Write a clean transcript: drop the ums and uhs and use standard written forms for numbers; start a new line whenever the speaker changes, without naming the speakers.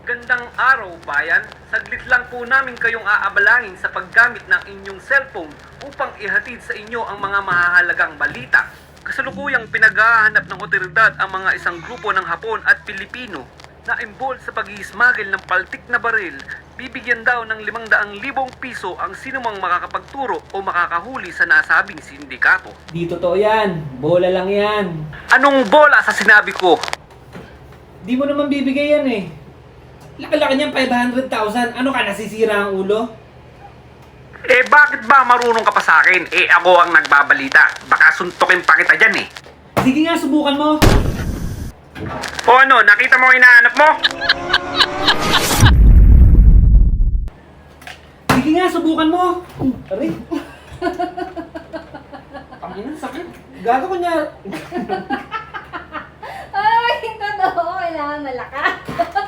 Gandang araw, bayan. Saglit lang po namin kayong aabalangin sa paggamit ng inyong cellphone upang ihatid sa inyo ang mga mahahalagang balita. Kasalukuyang pinaghahanap ng otoridad ang mga isang grupo ng Hapon at Pilipino na involved sa pag-i-smuggle ng paltik na baril. Bibigyan daw ng 500,000 piso ang sinumang makakapagturo o makakahuli sa nasabing sindikato.
Di totoo yan. Bola lang yan.
Anong bola sa sinabi ko?
Di mo naman bibigay yan eh. Laki-laki niyan, 500,000. Ano ka, nasisira ang ulo?
Eh bakit ba marunong ka pa sa akin? Eh ako ang nagbabalita. Baka suntukin pa kita dyan eh.
Sige nga, subukan mo.
O ano, nakita mo ang hinahanap mo?
Sige nga, subukan mo. Aray. Pangina, sakit. Gago ko niya.
Ay, totoo. Kailangan malakas.